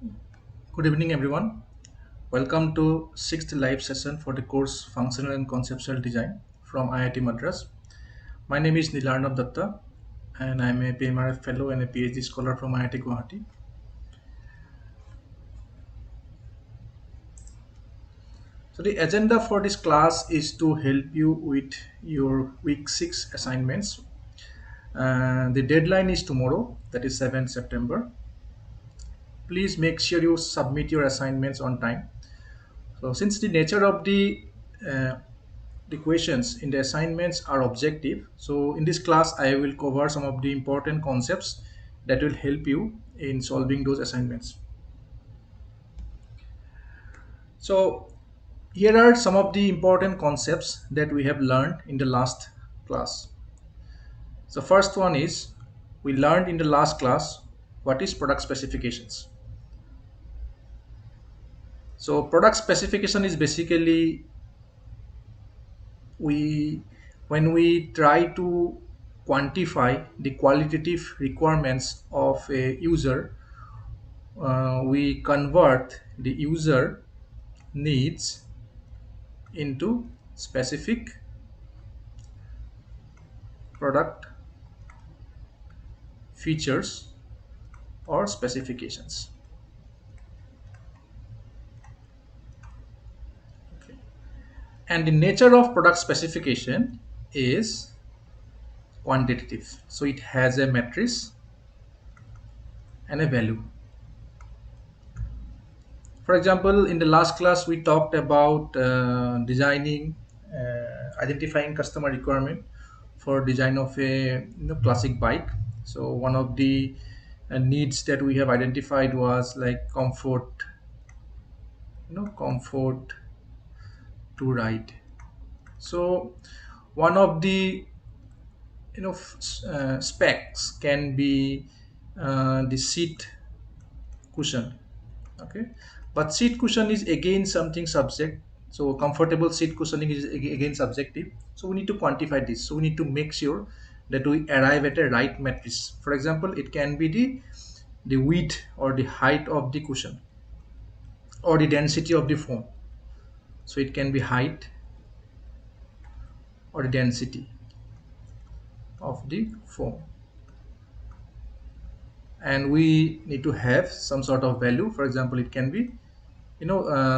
Good evening, everyone. Welcome to sixth live session for the course Functional and Conceptual Design from IIT Madras. My name is Neelarnab Dutta, and I'm a PMRF fellow and a PhD scholar from IIT Guwahati. So the agenda for this class is to help you with your week 6 assignments. The deadline is tomorrow, that is 7th September. Please make sure you submit your assignments on time. So since the nature of uh, the questions in the assignments are objective, so in this class I will cover some of the important concepts that will help you in solving those assignments. So here are some of the important concepts that we have learned in the last class. So first one is, we learned in the last class what is product specifications. So product specification is basically, we when we try to quantify the qualitative requirements of a user, we convert the user needs into specific product features or specifications. Okay. And the nature of product specification is quantitative, so it has a matrix and a value. For example, in the last class we talked about designing, identifying customer requirement for design of a classic bike. So one of the needs that we have identified was like comfort to ride. So one of the specs can be the seat cushion. Okay, but seat cushion is again something subject. So comfortable seat cushioning is again subjective, so we need to quantify this. So we need to make sure that we arrive at a right matrix. For example, it can be the width or the height of the cushion, or the density of the foam. So it can be height or the density of the foam, and we need to have some sort of value. For example, it can be,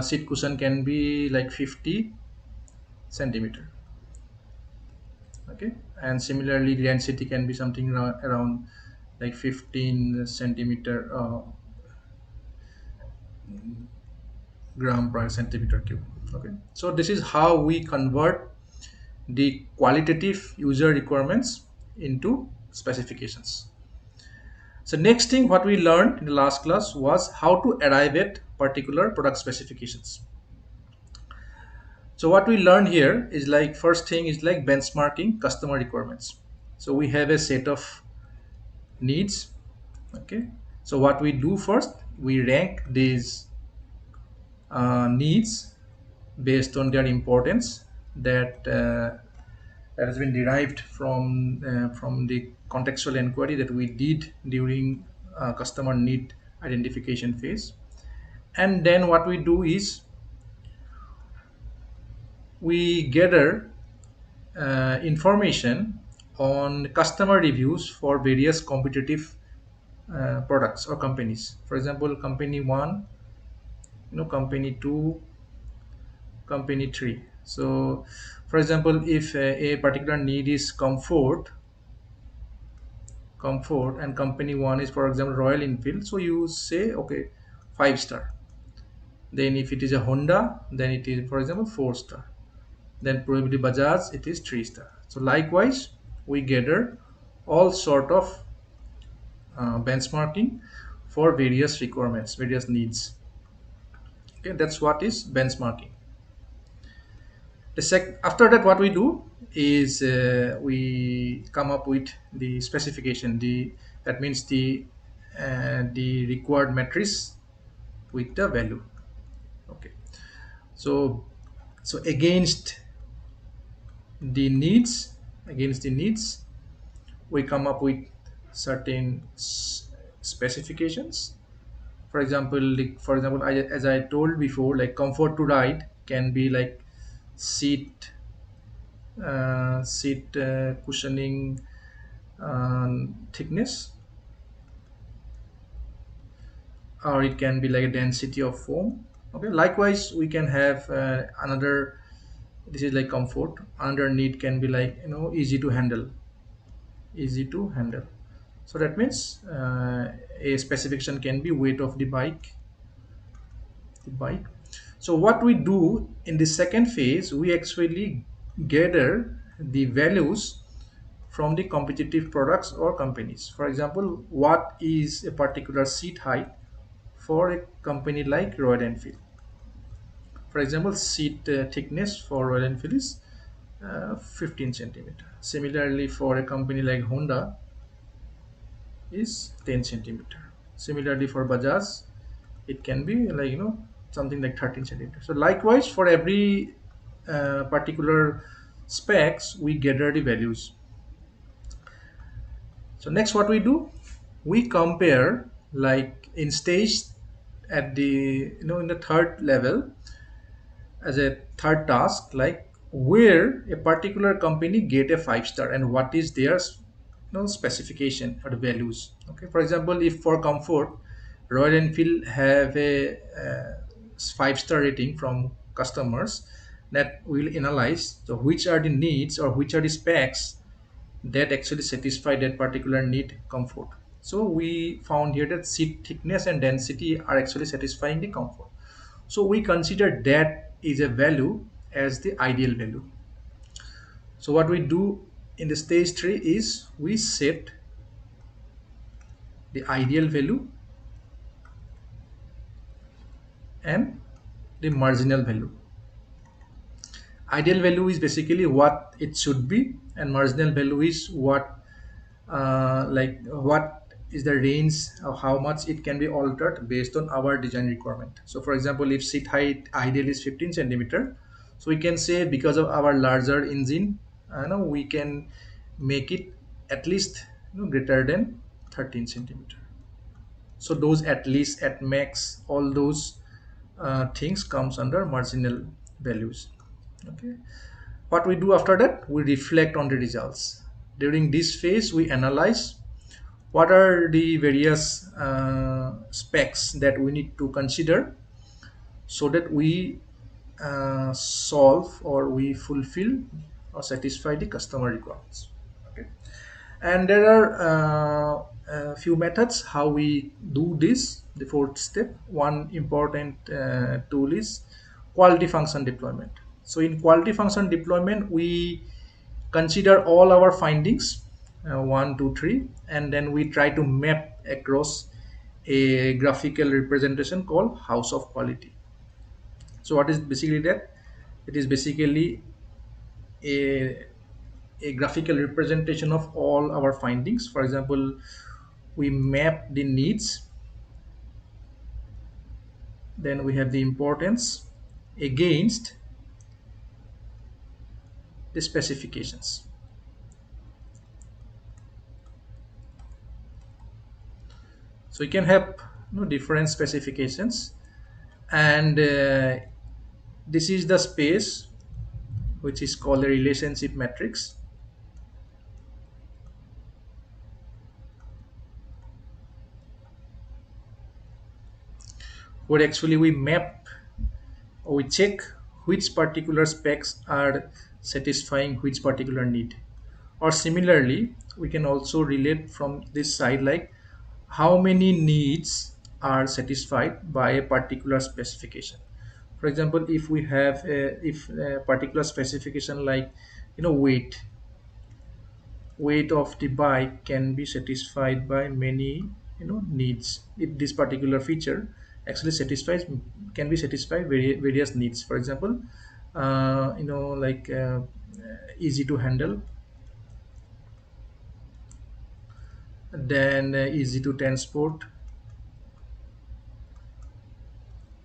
seat cushion can be like 50 centimeter. Okay, and similarly the density can be something around like 15 centimeter gram per centimeter cube. Okay, so this is how we convert the qualitative user requirements into specifications. So next thing what we learned in the last class was how to arrive at particular product specifications. So what we learned here is, like, first thing is like benchmarking customer requirements. So we have a set of needs. Okay, so what we do first, we rank these needs based on their importance, that has been derived from the contextual inquiry that we did during customer need identification phase. And then what we do is we gather information on customer reviews for various competitive products or companies. For example, company 1, company 2, company 3. So for example, if a particular need is comfort and company 1 is, for example, Royal Enfield, so you say, okay, 5 star. Then if it is a Honda, then it is, for example, 4 star. Then probably Bajaj, it is 3 star. So likewise, we gather all sort of benchmarking for various requirements, various needs. Okay, that's what is benchmarking. After that, what we do is we come up with the specification. That means the required matrix with the value. Okay, so against the needs, we come up with certain specifications. For example, as I told before, like comfort to ride can be like seat cushioning thickness, or it can be like a density of foam. Okay, likewise we can have another. This is like comfort. Another need can be like, easy to handle. Easy to handle. So that means a specification can be weight of the bike. So what we do in the second phase, we actually gather the values from the competitive products or companies. For example, what is a particular seat height for a company like Royal Enfield? For example, seat thickness for Royal Enfield is 15 centimeter. Similarly, for a company like Honda is 10 centimeter. Similarly, for Bajaj, it can be like, something like 13 centimeters. So likewise, for every particular specs, we gather the values. So next, what we do, we compare, like in stage, at the in the third level, as a third task, like where a particular company get a 5 star and what is their specification or the values. Okay, for example, if for comfort, Royal Enfield have a 5 star rating from customers, that will analyze so which are the needs or which are the specs that actually satisfy that particular need comfort. So we found here that seat thickness and density are actually satisfying the comfort. So we consider that is a value as the ideal value. So what we do in the stage 3 is we set the ideal value and the marginal value. Ideal value is basically what it should be, and marginal value is what is the range of how much it can be altered based on our design requirement. So for example, if seat height ideal is 15 centimeter, so we can say because of our larger engine, we can make it at least greater than 13 centimeter. So those at least, at max, all those things comes under marginal values. Okay, what we do after that, we reflect on the results. During this phase, we analyze what are the various specs that we need to consider so that we solve or we fulfill or satisfy the customer requirements. Okay, and there are a few methods how we do this. The fourth step, one important tool is quality function deployment. So in quality function deployment, we consider all our findings, 1 2 3, and then we try to map across a graphical representation called house of quality. So what is basically that? It is basically a graphical representation of all our findings. For example, we map the needs, then we have the importance against the specifications. So you can have different specifications, and this is the space which is called a relationship matrix. Where actually we map or we check which particular specs are satisfying which particular need. Or similarly, we can also relate from this side, like how many needs are satisfied by a particular specification. For example, if we have if a particular specification like weight of the bike can be satisfied by many needs. If this particular feature actually satisfies can be satisfied various needs. For example, like easy to handle, then easy to transport,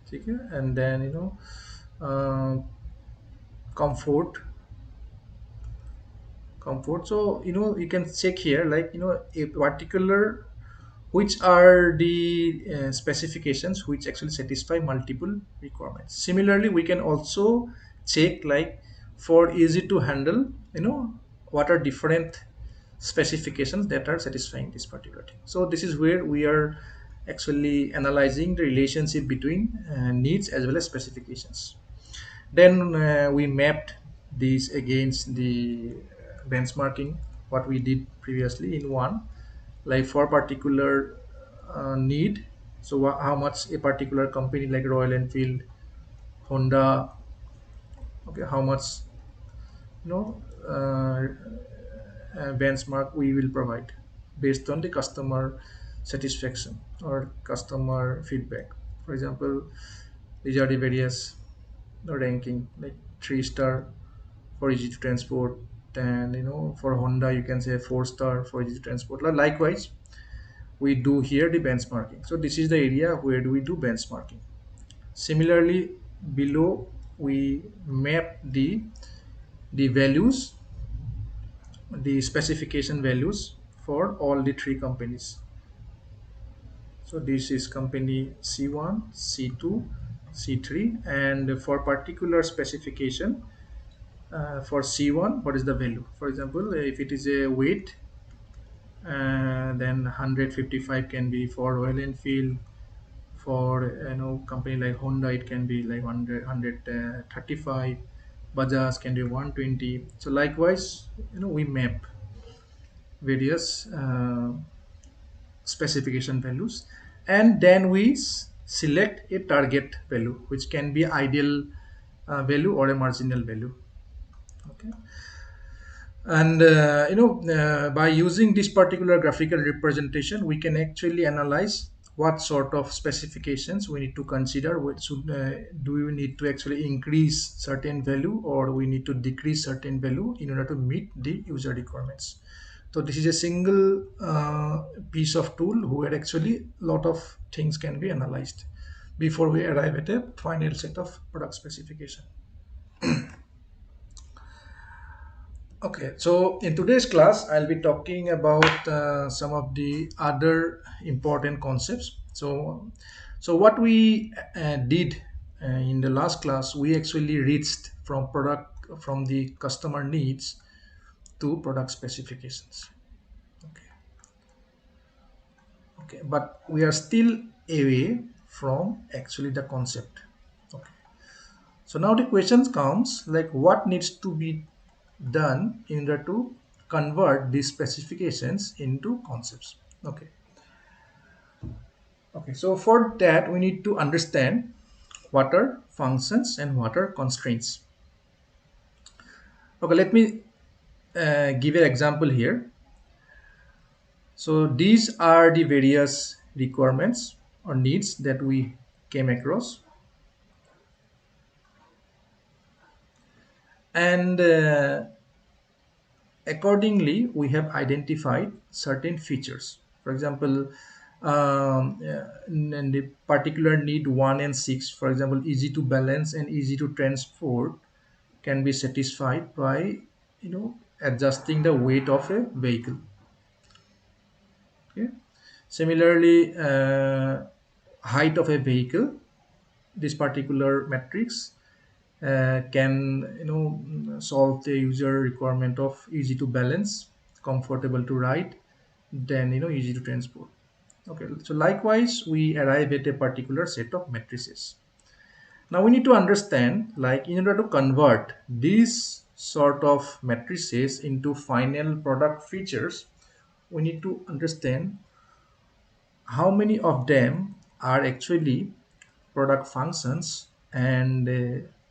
okay? And then uh, comfort. So you can check here, like a particular which are the specifications which actually satisfy multiple requirements. Similarly, we can also check like for easy to handle, what are different specifications that are satisfying this particular thing. So this is where we are actually analyzing the relationship between needs as well as specifications. Then we mapped these against the benchmarking what we did previously in one, like for particular need. So how much a particular company like Royal Enfield, Honda, okay, how much, you know benchmark we will provide based on the customer satisfaction or customer feedback. For example, these are the various ranking, like 3 star for easy to transport, and for Honda you can say 4 star for easy to transport. Likewise, we do here the benchmarking. So this is the area where do we do benchmarking. Similarly, below we map the values, the specification values for all the three companies. So this is company C1, C2, C3, and for particular specification, for C1, what is the value? For example, if it is a weight, then 155 can be for Royal Enfield. For company like Honda, it can be like 135. Bajaj can be 120. So likewise, we map various specification values, and then we select a target value which can be ideal value or a marginal value. Okay. And by using this particular graphical representation, we can actually analyze what sort of specifications we need to consider. What should do we need to actually increase certain value, or we need to decrease certain value in order to meet the user requirements. So this is a single piece of tool where actually a lot of things can be analyzed before we arrive at a final set of product specification. Okay, so in today's class, I'll be talking about some of the other important concepts. So what we did in the last class, we actually reached from the customer needs to product specifications. Okay, okay, but we are still away from actually the concept. Okay, so now the questions comes like what needs to be done in order to convert these specifications into concepts. Okay, okay, so for that we need to understand what are functions and what are constraints. Okay, let me give an example here. So these are the various requirements or needs that we came across, and accordingly we have identified certain features. For example, and the particular need 1 and 6, for example, easy to balance and easy to transport, can be satisfied by adjusting the weight of a vehicle. Okay. Similarly, height of a vehicle, this particular matrix can solve the user requirement of easy to balance, comfortable to ride, then easy to transport. Okay, so likewise we arrive at a particular set of matrices. Now we need to understand, like in order to convert these sort of matrices into final product features, we need to understand how many of them are actually product functions, and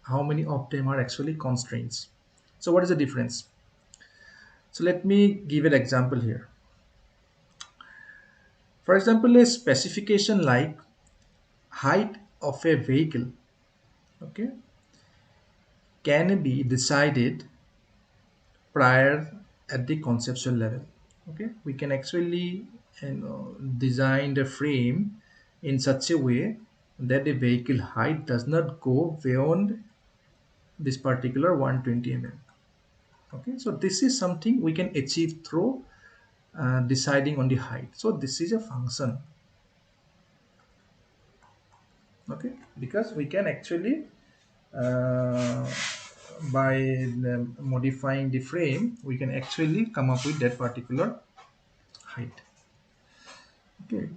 how many of them are actually constraints. So what is the difference? So let me give an example here. For example, a specification like height of a vehicle, okay, can be decided prior at the conceptual level. Okay, we can actually design the frame in such a way that the vehicle height does not go beyond this particular 120 mm. Okay, so this is something we can achieve through deciding on the height. So this is a function. Okay, because we can actually uh, by modifying the frame, we can actually come up with that particular height. Okay.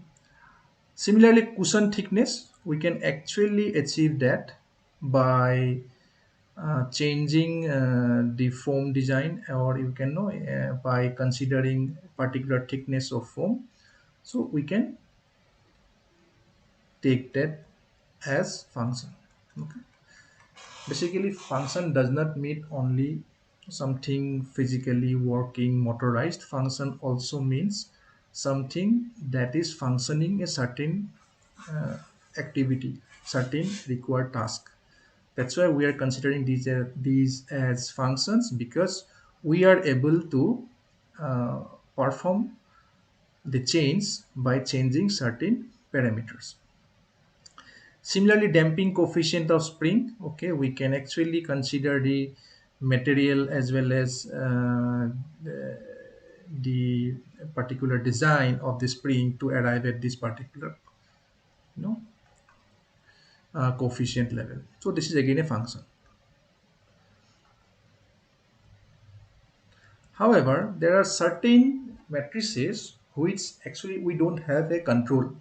Similarly, cushion thickness, we can actually achieve that by changing the foam design, or you can know by considering particular thickness of foam. So we can take that as function. Okay. Basically, function does not mean only something physically working, motorized. Function also means something that is functioning a certain uh, activity, certain required task. That's why we are considering these as functions, because we are able to uh, perform the change by changing certain parameters. Similarly, damping coefficient of spring, okay, we can actually consider the material as well as the particular design of the spring to arrive at this particular, you know, coefficient level. So this is again a function. However, there are certain matrices which actually we don't have a control.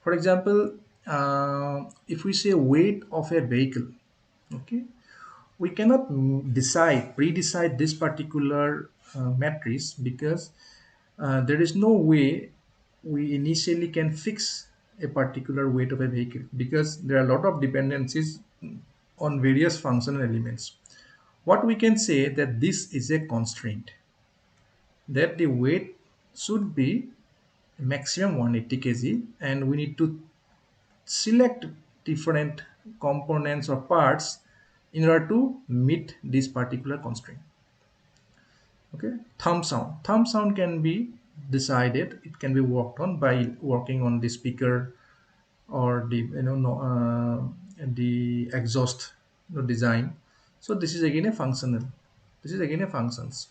For example, if we say weight of a vehicle, okay, we cannot pre-decide this particular matrix, because there is no way we initially can fix a particular weight of a vehicle, because there are a lot of dependencies on various functional elements. What we can say that this is a constraint, that the weight should be maximum 180 kg, and we need to select different components or parts in order to meet this particular constraint. Okay, thumb sound can be decided, it can be worked on by working on the speaker or the the exhaust design. So this is again a functional, this is again a functions.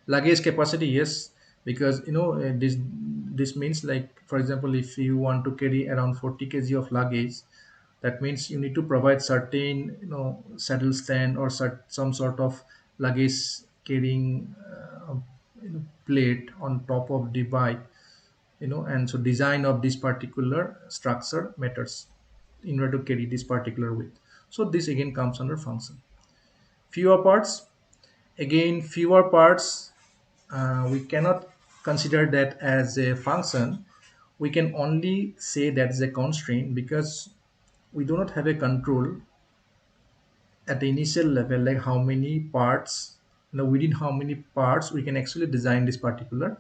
Luggage capacity, yes, because this means, like for example, if you want to carry around 40 kg of luggage, that means you need to provide certain saddle stand or some sort of luggage carrying plate on top of the bike, and so design of this particular structure matters in order to carry this particular weight. So this again comes under function. Fewer parts, again fewer parts, we cannot consider that as a function. We can only say that is a constraint, because we do not have a control at the initial level, like how many parts, within how many parts we can actually design this particular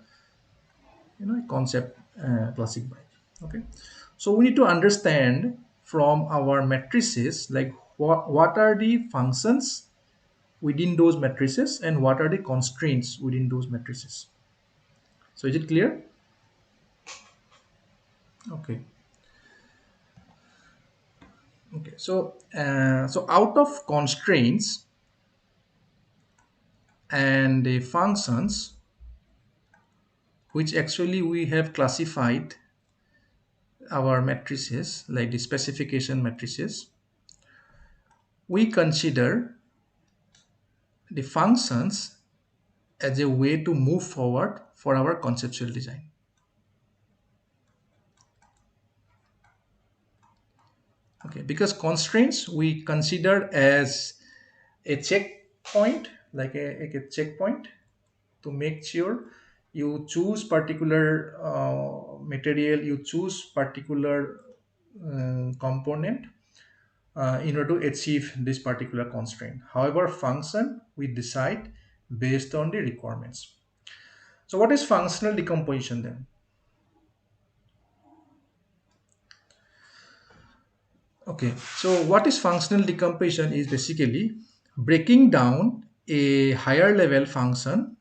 concept classic bike. Okay, so we need to understand from our matrices, like what are the functions within those matrices and what are the constraints within those matrices. So is it clear? Okay. Okay, so out of constraints and the functions, which actually we have classified our matrices, like the specification matrices, we consider the functions as a way to move forward for our conceptual design. Okay, because constraints we consider as a checkpoint, like a checkpoint to make sure you choose particular material, you choose particular component in order to achieve this particular constraint. However, function we decide based on the requirements. So what is functional decomposition then? Okay, so what is functional decomposition is basically breaking down a higher level function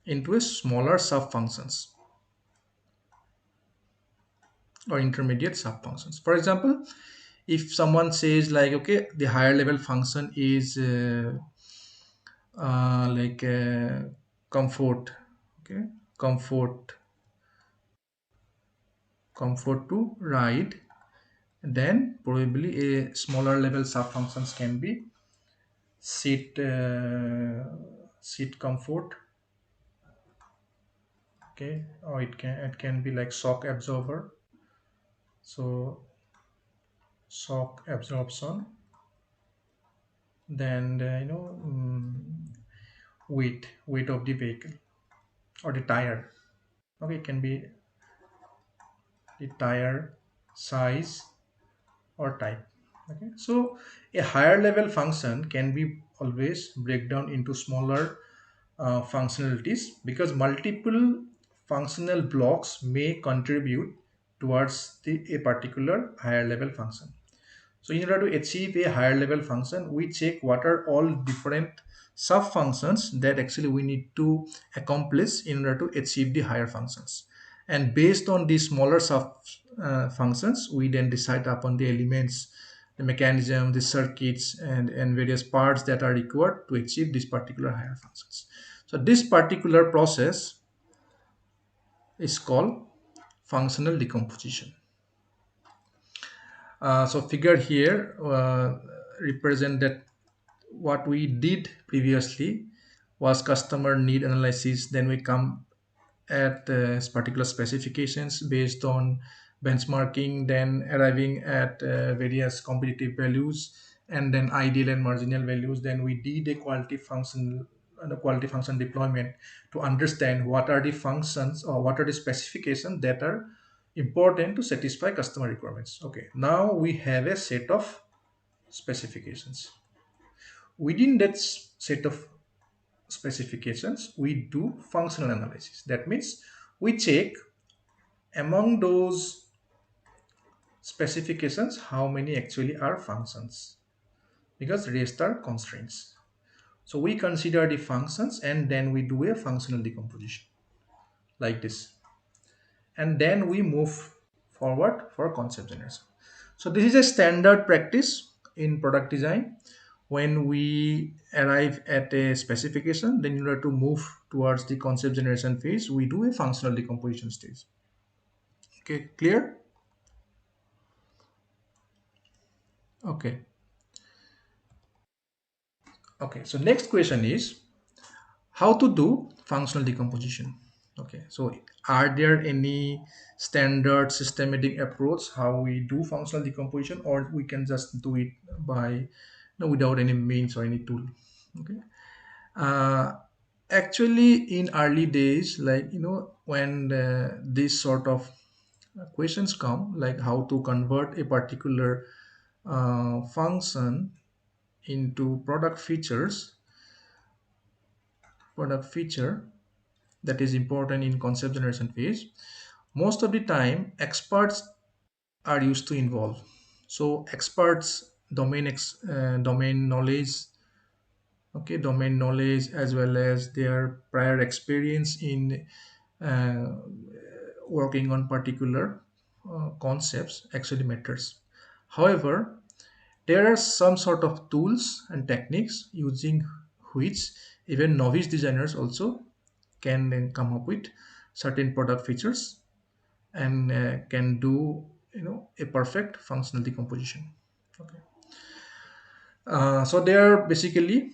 into a smaller sub functions or intermediate sub functions. For example, if someone says like, okay, the higher level function is like comfort, okay, comfort, comfort to ride. Then probably a smaller level sub functions can be seat, seat comfort, okay, or it can be like shock absorber, so shock absorption. Then weight of the vehicle or the tire, okay, it can be the tire size or type. Okay, so a higher level function can be always break down into smaller functionalities, because multiple functional blocks may contribute towards a particular higher level function. So in order to achieve a higher level function, we check what are all different sub functions that actually we need to accomplish in order to achieve the higher functions. And based on these smaller sub functions, we then decide upon the elements, the mechanism, the circuits, and various parts that are required to achieve these particular higher functions. So this particular process is called functional decomposition. So figure here represent that what we did previously was customer need analysis. Then we come at particular specifications based on benchmarking, then arriving at various competitive values, and then ideal and marginal values. Then we did a quality function deployment to understand what are the functions or what are the specifications that are important to satisfy customer requirements. Okay, now we have a set of specifications. Within that set of specifications, we do functional analysis. That means we check among those specifications how many actually are functions, because rest are constraints. So we consider the functions and then we do a functional decomposition like this, and then we move forward for concept generation. So this is a standard practice in product design. When we arrive at a specification, then in order to move towards the concept generation phase, we do a functional decomposition stage. Okay, clear? Okay. Okay, so next question is how to do functional decomposition. Okay, so are there any standard systematic approach how we do functional decomposition, or we can just do it by without any means or any tool? Okay. uh, Actually in early days, like when these sort of questions come, like how to convert a particular function into product feature that is important in concept generation phase, most of the time experts are used to involve. So experts domain knowledge, okay, domain knowledge as well as their prior experience in uh, working on particular concepts actually matters. However, there are some sort of tools and techniques using which even novice designers also can then come up with certain product features and can do a perfect functional decomposition. Okay. So there are basically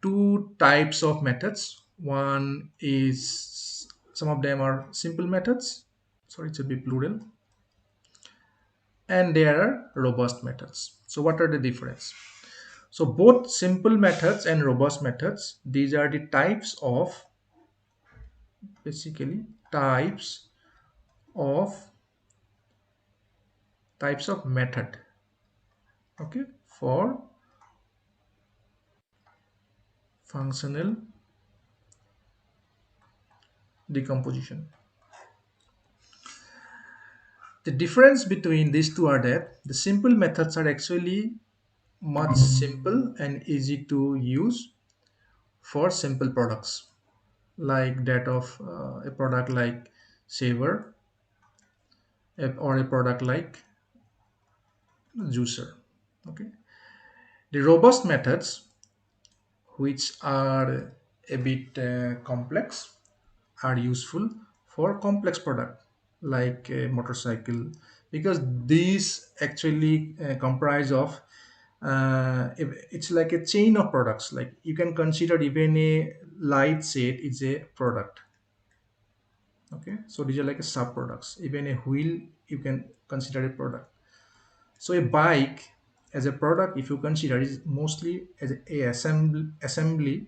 two types of methods. One is, some of them are simple methods, sorry it should be plural, and there are robust methods. So what are the difference? So both simple methods and robust methods, these are the basically of types of method, okay, for functional decomposition. The difference between these two are that the simple methods are actually much simple and easy to use for simple products, like that of a product like saver, or a product like juicer. Okay, the robust methods, which are a bit complex are useful for complex product like a motorcycle, because these actually comprise of it's like a chain of products. Like you can consider even a light set is a product. Okay, so these are like a sub products. Even a wheel you can consider a product. So a bike as a product, if you consider, is mostly as a assembly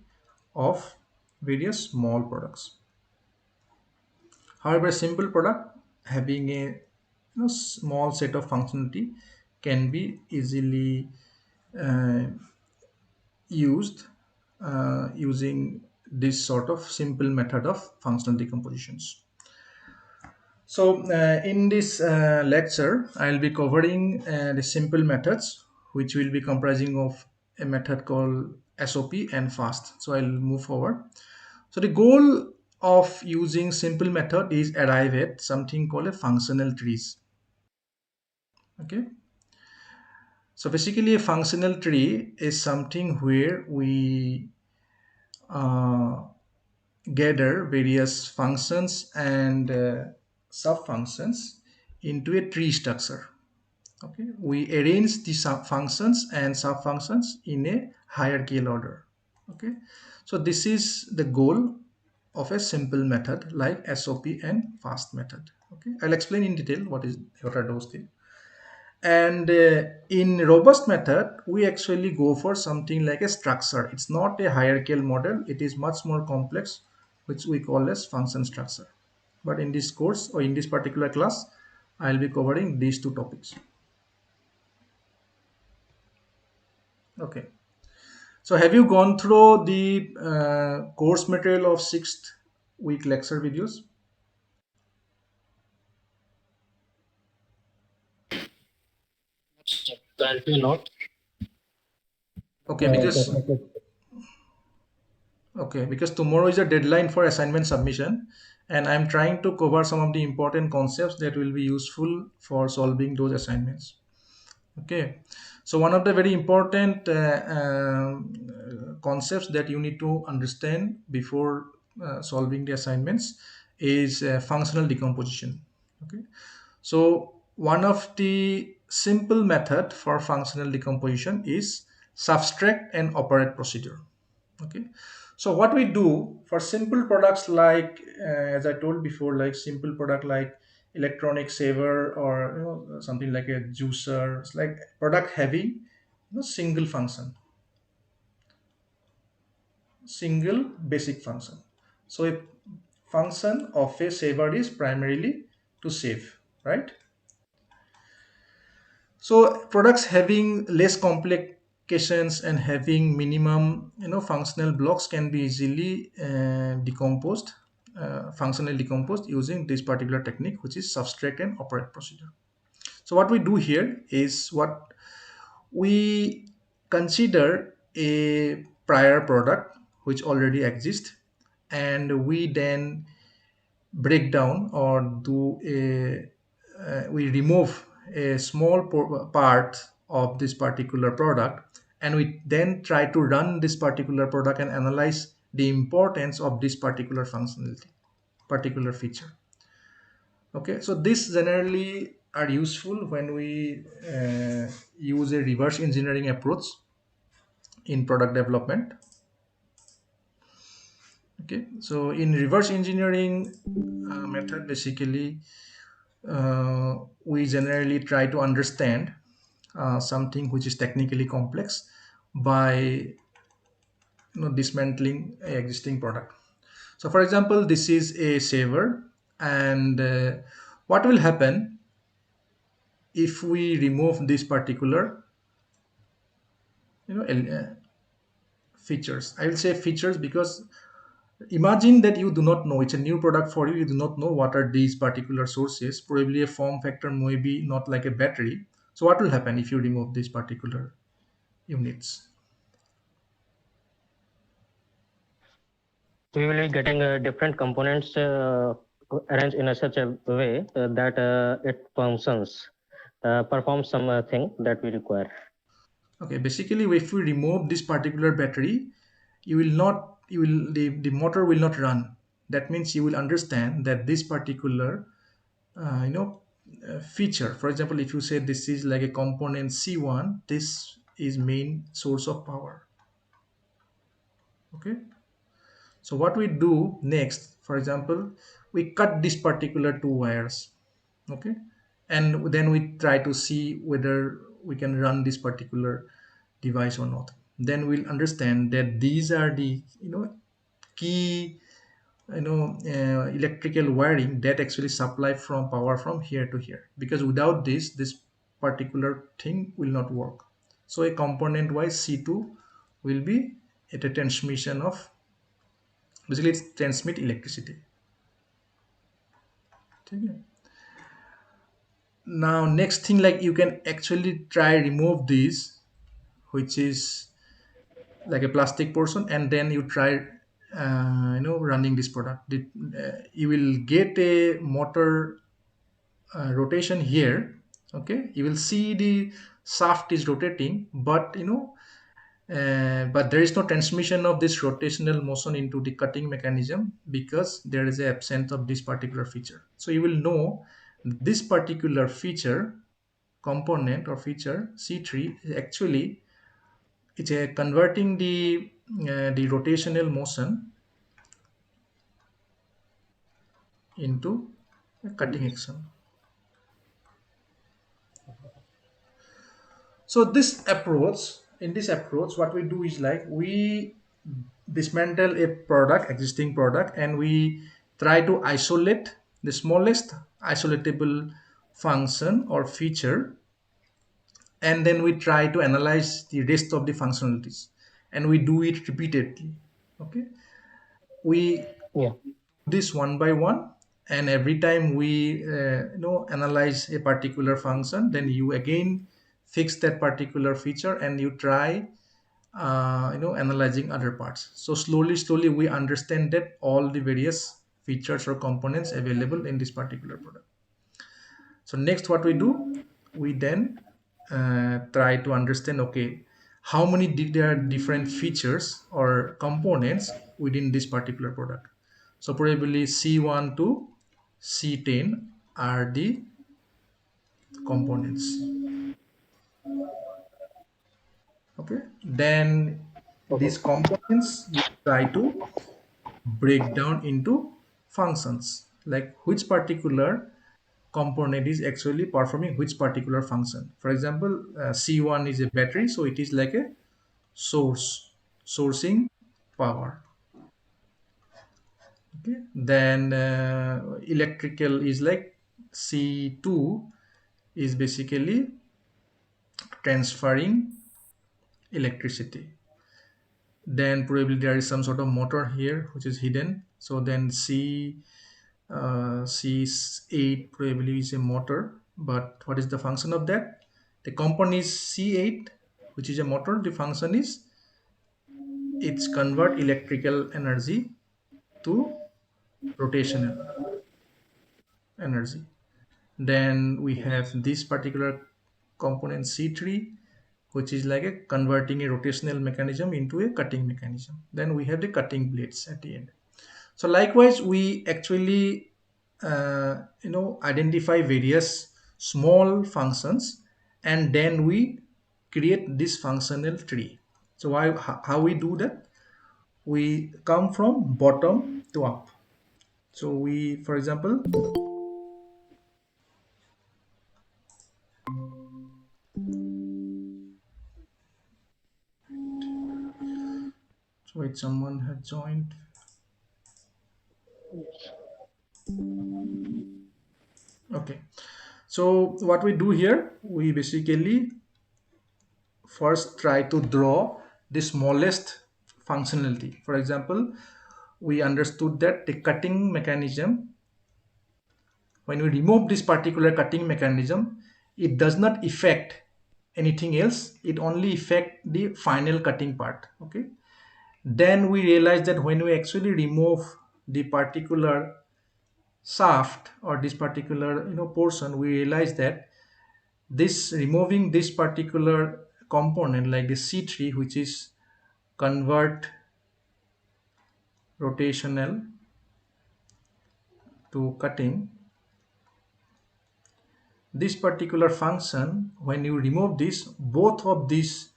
of various small products. However, a simple product having a small set of functionality can be easily uh, used using this sort of simple method of functional decompositions. So, in this lecture, I'll be covering the simple methods, which will be comprising of a method called SOP and FAST. So, I'll move forward. So, the goal of using simple method is arrive at something called a functional trees. Okay. So, basically, a functional tree is something where we uh, gather various functions and sub functions into a tree structure. Okay, we arrange the sub functions and sub functions in a hierarchical order. Okay, so this is the goal of a simple method like SOP and fast method. Okay, I'll explain in detail what are those things. And in robust method, we actually go for something like a structure. It's not a hierarchical model. It is much more complex, which we call as function structure. But in this course or in this particular class, I'll be covering these two topics. Okay. So have you gone through the course material of sixth week lecture videos? Currently not. Okay, because Definitely. tomorrow is a deadline for assignment submission, and I'm trying to cover some of the important concepts that will be useful for solving those assignments. Okay, so one of the very important concepts that you need to understand before solving the assignments is functional decomposition. Okay, so one of the simple method for functional decomposition is subtract and operate procedure. Okay, so what we do for simple products like as I told before, like simple product like electronic saver or something like a juicer. It's like product having single function, single basic function. So a function of a saver is primarily to save, right? So products having less complications and having minimum functional blocks can be easily decomposed, functionally decomposed using this particular technique, which is subtract and operate procedure. So what we do here is what we consider a prior product which already exists, and we then break down or do a we remove a small part of this particular product, and we then try to run this particular product and analyze the importance of this particular functionality, particular feature. Okay, so this generally are useful when we use a reverse engineering approach in product development. Okay, so in reverse engineering method, basically we generally try to understand something which is technically complex by dismantling a existing product. So for example, this is a saver, and what will happen if we remove this particular features. I will say features because imagine that you do not know, it's a new product for you, you do not know what are these particular sources. Probably a form factor, maybe not like a battery. So what will happen if you remove these particular units? We will be getting different components arranged in a such a way that it functions, performs some thing that we require. Okay, basically if we remove this particular battery, you will not the motor will not run. That means you will understand that this particular uh, you know feature, for example, if you say this is like a component C1, this is main source of power. Okay, so what we do next, for example, we cut this particular two wires. Okay, and then we try to see whether we can run this particular device or not. Then we'll understand that these are the key electrical wiring that actually supply from power from here to here, because without this particular thing will not work. So a component wise C2 will be at a transmission of, basically it's transmit electricity. Okay. Now next thing, like you can actually try remove this, which is like a plastic portion, and then you try running this product. You will get a motor rotation here. Okay, you will see the shaft is rotating, but but there is no transmission of this rotational motion into the cutting mechanism because there is a absence of this particular feature. So you will know this particular feature, component or feature C3 is actually, it's a converting the rotational motion into a cutting action. So in this approach, what we do is like we dismantle a product, existing product, and we try to isolate the smallest isolatable function or feature, and then we try to analyze the rest of the functionalities, and we do it repeatedly. Okay, we Yeah. this one by one, and every time we analyze a particular function, then you again fix that particular feature and you try analyzing other parts. So slowly we understand that all the various features or components available in this particular product. So next what we do, we then try to understand, okay, how many there are different features or components within this particular product. So probably C1 to C10 are the components. Okay, then these Mhm. components we try to break down into functions, like which particular component is actually performing which particular function. For example, C1 is a battery, so it is like a sourcing power. Okay, then electrical is like C2 is basically transferring electricity. Then probably there is some sort of motor here which is hidden, so then C8 probably is a motor, but what is the function of that? The component is C8, which is a motor. The function is it's convert electrical energy to rotational energy. Then we have this particular component C3, which is like a converting a rotational mechanism into a cutting mechanism. Then we have the cutting blades at the end. So likewise, we actually identify various small functions, and then we create this functional tree. So how we do that? We come from bottom to up. So we, for example, so wait, someone had joined. Okay. So what we do here, we basically first try to draw the smallest functionality. For example, we understood that the cutting mechanism, when we remove this particular cutting mechanism, it does not affect anything else, it only affect the final cutting part. Okay, then we realize that when we actually remove the particular shaft or this particular portion, we realize that this removing this particular component like the C3, which is convert rotational to cutting, this particular function, when you remove this, both of these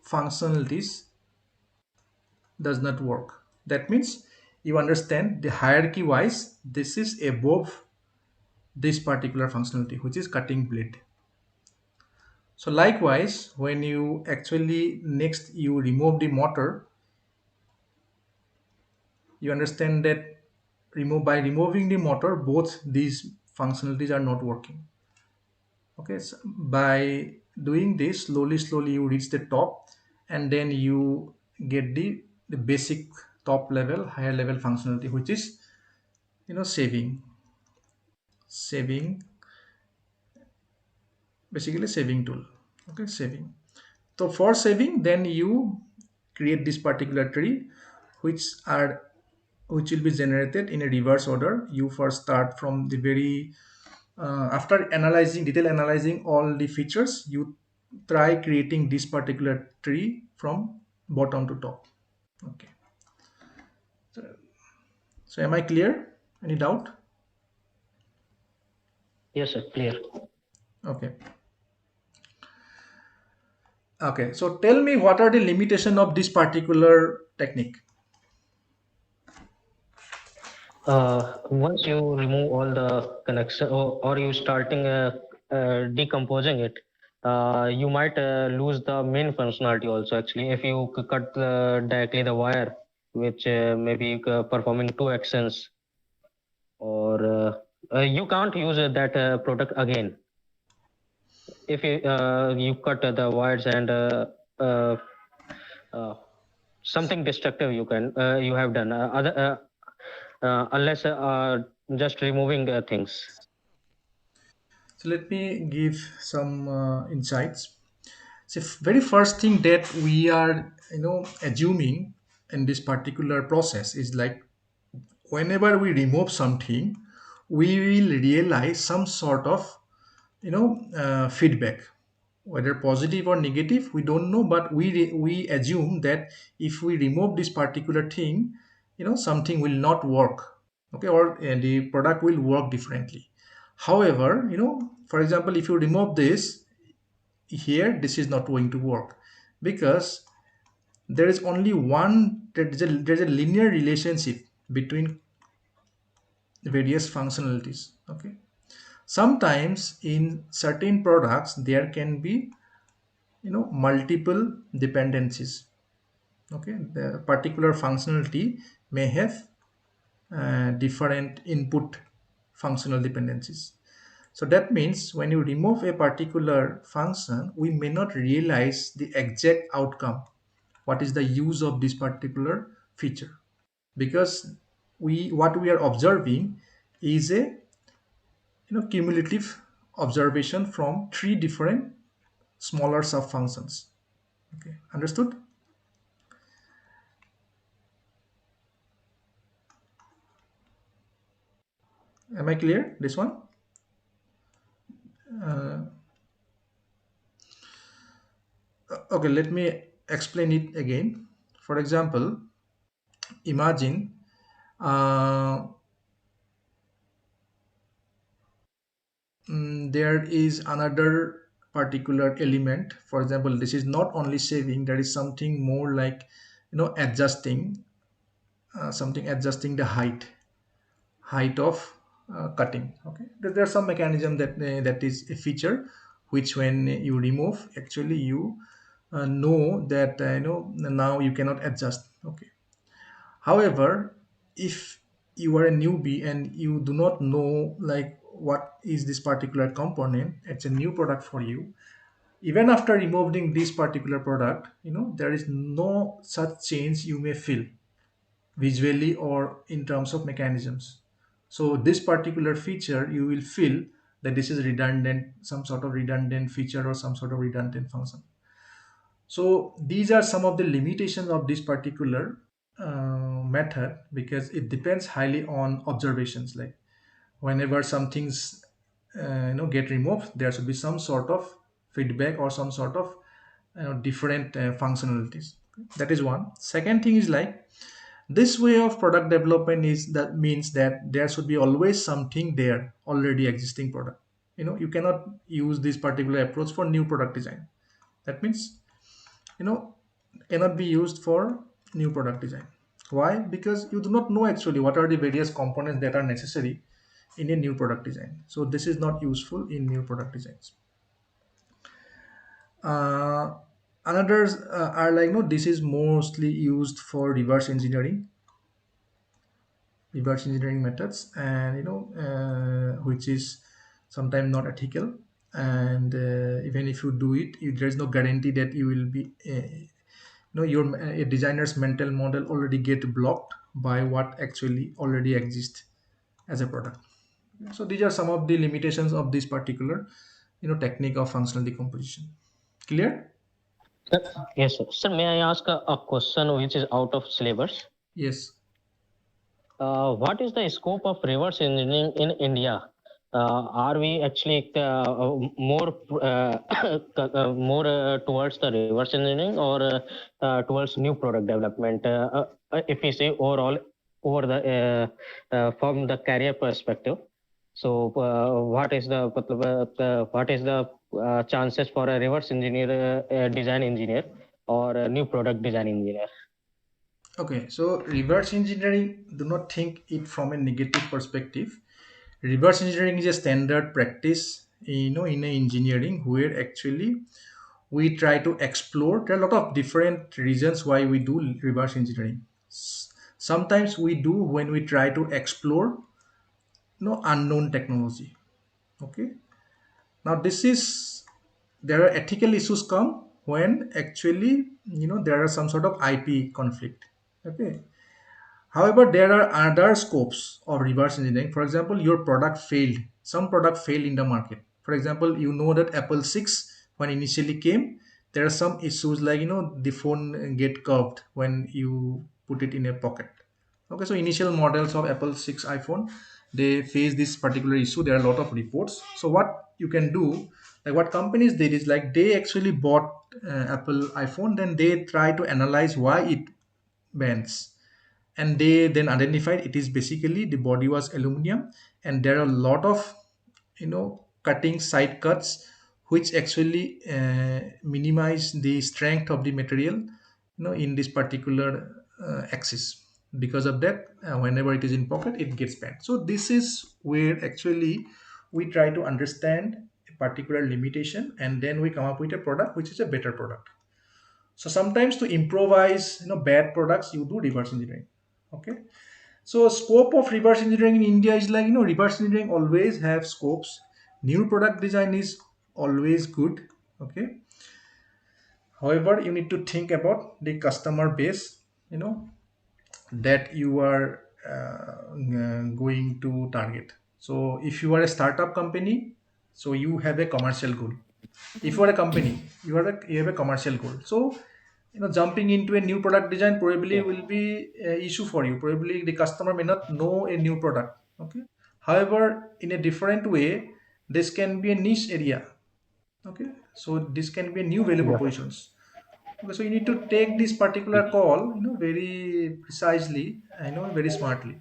functionalities does not work. That means you understand the hierarchy wise, this is above this particular functionality, which is cutting blade. So likewise, when you actually next you remove the motor, you understand that by removing the motor, both these functionalities are not working. Okay, so by doing this, slowly you reach the top, and then you get the basic top level, higher level functionality, which is saving, basically saving tool. Okay, saving. So for saving, then you create this particular tree, which are which will be generated in a reverse order. You first start from the very after detail analyzing all the features, you try creating this particular tree from bottom to top. Okay, so am I clear? Any doubt? Yes, sir. Clear. Okay. Okay, so tell me, what are the limitation of this particular technique? Once you remove all the connection, or you starting decomposing it, you might lose the main functionality also. Actually, if you cut directly the wire, which maybe performing two actions, or you can't use that product again. If you cut the wires and uh, uh, something destructive you have done, other unless just removing things. So let me give some insights. So very first thing that we are assuming in this particular process is like, whenever we remove something, we will realize some sort of feedback, whether positive or negative we don't know, but we assume that if we remove this particular thing, something will not work. Okay, or the product will work differently. However, for example, if you remove this here, this is not going to work, because there is only one there's a linear relationship between various functionalities. Okay, sometimes in certain products there can be multiple dependencies. Okay, the particular functionality may have different input functional dependencies. So that means when you remove a particular function, we may not realize the exact outcome, what is the use of this particular feature, because we what we are observing is a cumulative observation from three different smaller sub functions. Okay, understood? Am I clear this one? Okay, let me explain it again. For example, imagine uh, there is another particular element. For example, this is not only saving, there is something more like adjusting, something adjusting the height of cutting. Okay, there's some mechanism that is a feature which, when you remove, actually you know that now you cannot adjust. Okay, however, if you are a newbie and you do not know like what is this particular component, it's a new product for you. Even after removing this particular product, there is no such change you may feel visually or in terms of mechanisms. So this particular feature, you will feel that this is redundant, some sort of redundant feature or some sort of redundant function. So these are some of the limitations of this particular method, because it depends highly on observations. Like whenever some things get removed, there should be some sort of feedback or some sort of different functionalities. That is one. Second thing is like, This way of product development is that means that there should be always something there, already existing product. You cannot use this particular approach for new product design. That means, you know cannot be used for new product design. Why? Because you do not know actually what are the various components that are necessary in a new product design. So this is not useful in new product designs. uh, Another are like, no, this is mostly used for reverse engineering methods, and which is sometimes not ethical. And even if you do it, there is no guarantee that you will be your a designer's mental model already get blocked by what actually already exists as a product. So these are some of the limitations of this particular technique of functional decomposition. Clear? Sir, yes, sir. Sir, may I ask a question which is out of syllabus? Yes. What is the scope of reverse engineering in India? Are we actually more towards the reverse engineering, or towards new product development? If we say overall over the from the career perspective, so what is the chances for a reverse engineer, design engineer, or a new product design engineer? Okay, so reverse engineering, do not think it from a negative perspective. Reverse engineering is a standard practice, in engineering, where actually we try to explore. There are a lot of different reasons why we do reverse engineering. Sometimes we do when we try to explore unknown technology. Okay. Now this is there are ethical issues come when actually there are some sort of IP conflict. Okay. However, there are other scopes of reverse engineering. For example, your product failed. Some product failed in the market. For example, you know that Apple 6 when initially came, there are some issues like the phone get curved when you put it in a pocket. Okay, so initial models of Apple 6 iPhone, they face this particular issue. There are a lot of reports. So what you can do, like what companies did is like they actually bought Apple iPhone, then they try to analyze why it bends, and they then identified it is basically the body was aluminum, and there are a lot of cutting side cuts which actually minimize the strength of the material in this particular axis. Because of that, whenever it is in pocket it gets bent. So this is where actually we try to understand a particular limitation, and then we come up with a product which is a better product. So sometimes to improvise bad products, you do reverse engineering. Okay. So scope of reverse engineering in India is like, reverse engineering always have scopes. New product design is always good. Okay. However, you need to think about the customer base, that you are going to target. So if you are a startup company, so you have a commercial goal. If you are a company, you have a commercial goal. So jumping into a new product design probably Yeah. will be a issue for you. Probably the customer may not know a new product. Okay. However, in a different way, this can be a niche area. Okay. So this can be a new value Yeah. propositions. Okay, so you need to take this particular call very precisely, very smartly.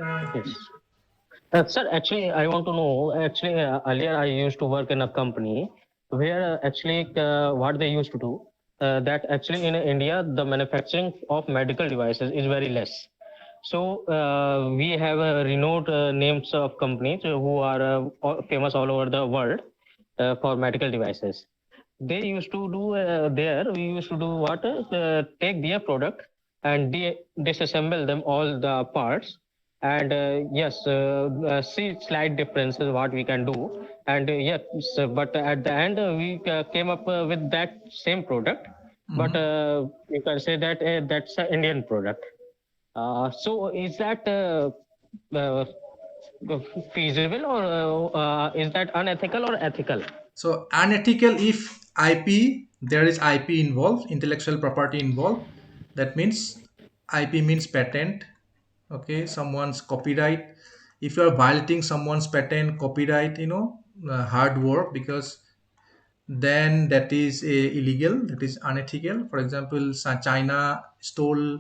uh, Yes. Sir, actually, I want to know. Actually, earlier I used to work in a company where what they used to do, that actually in India the manufacturing of medical devices is very less. So we have renowned names of companies who are famous all over the world for medical devices. They used to do there. We used to do what? Take their product and disassemble them all the parts, and yes, see slight differences what we can do, and yes, but at the end we came up with that same product, but mhm. you can say that that's an Indian product. So is that uh, feasible, or is that unethical or ethical? So unethical if IP, there is IP involved, intellectual property involved. That means IP means patent. Okay, someone's copyright. If you are violating someone's patent, copyright, hard work, because then that is illegal. That is unethical. For example, China stole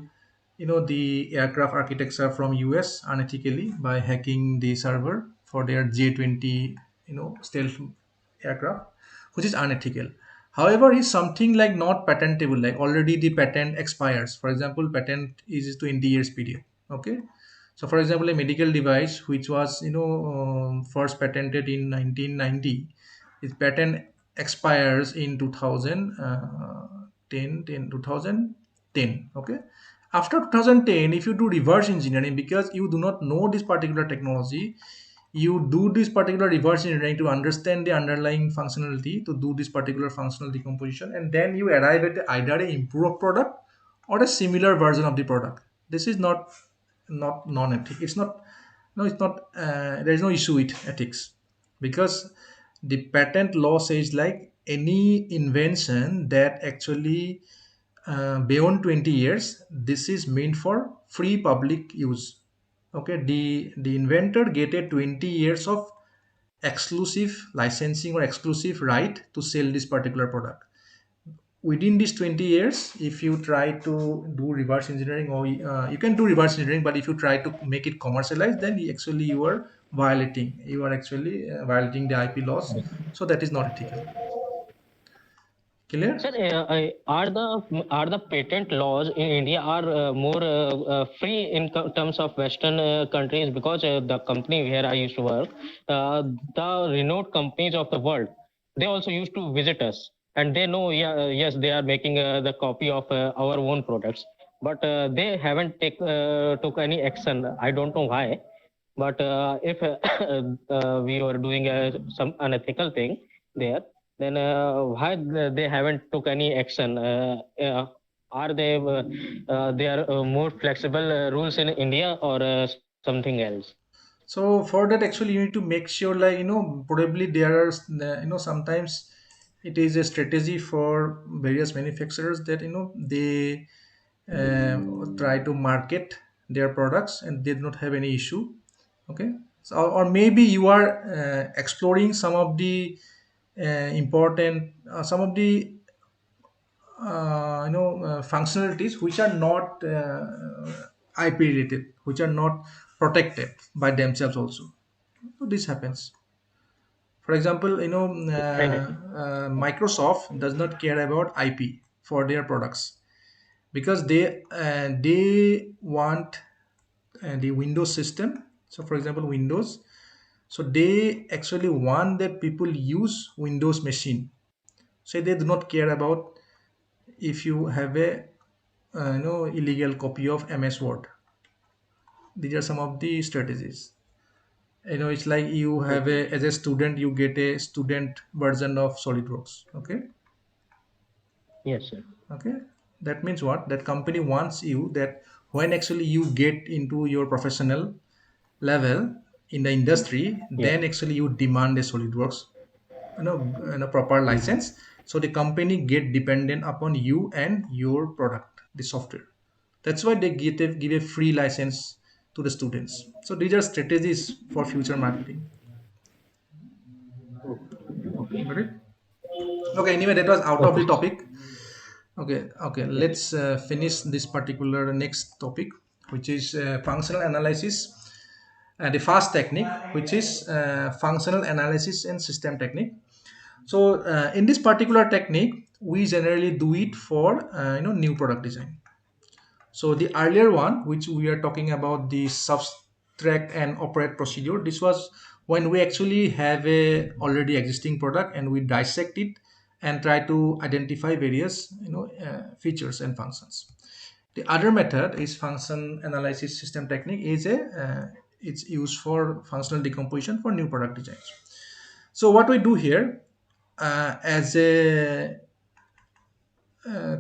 the aircraft architecture from US unethically by hacking the server for their J-20 stealth aircraft, which is unethical. However, is something like not patentable, like already the patent expires. For example, patent is 20 years period. Okay, so for example, a medical device which was first patented in 1990, its patent expires in 2010. Okay, after 2010, if you do reverse engineering, because you do not know this particular technology, you do this particular reverse engineering to understand the underlying functionality, to do this particular functional decomposition, and then you arrive at either a improved product or a similar version of the product. This is not non-ethic. It's not, no, it's not, there is no issue with ethics, because the patent law says like any invention that actually beyond 20 years, this is meant for free public use. Okay, the inventor get a 20 years of exclusive licensing or exclusive right to sell this particular product. Within these 20 years, if you try to do reverse engineering, or you can do reverse engineering, but if you try to make it commercialized, then actually you are actually violating the IP laws. So that is not ethical. Clear? Sir, are the patent laws in India are more free in terms of Western countries? Because the company where I used to work, the renowned companies of the world, they also used to visit us, and they know, yeah, yes, they are making the copy of our own products, but they haven't took any action. I don't know why, but if we were doing some unethical thing there, then why they haven't took any action? Are they are more flexible rules in India, or something else? So for that, actually, you need to make sure, like, probably there are, sometimes it is a strategy for various manufacturers that, they try to market their products and they do not have any issue. Okay. So, or maybe you are exploring some of the important, some of the functionalities which are not IP related, which are not protected by themselves also. So this happens. For example, Definitely. Microsoft does not care about IP for their products, because they want the Windows system. So for example, Windows. So they actually want that people use Windows machine. So they do not care about if you have a illegal copy of MS Word. These are some of the strategies. It's like you have Okay. a, as a student, you get a student version of SolidWorks. Okay. Yes, sir. Okay, that means what, that company wants you that when actually you get into your professional level in the industry, Yes. then actually you demand a SolidWorks, proper Mhm. license, so the company get dependent upon you and your product, the software. That's why they give a free license to the students. So these are strategies for future marketing. Okay. Got it? Okay, anyway, that was out of Okay, the sir. topic. Okay, Yes. let's finish this particular next topic, which is functional analysis, and the fast technique, which is functional analysis and system technique. So in this particular technique, we generally do it for new product design. So the earlier one, which we are talking about, the subtract and operate procedure, this was when we actually have a already existing product and we dissect it and try to identify various features and functions. The other method is function analysis system technique. Is a it's used for functional decomposition for new product designs. So what we do here, as a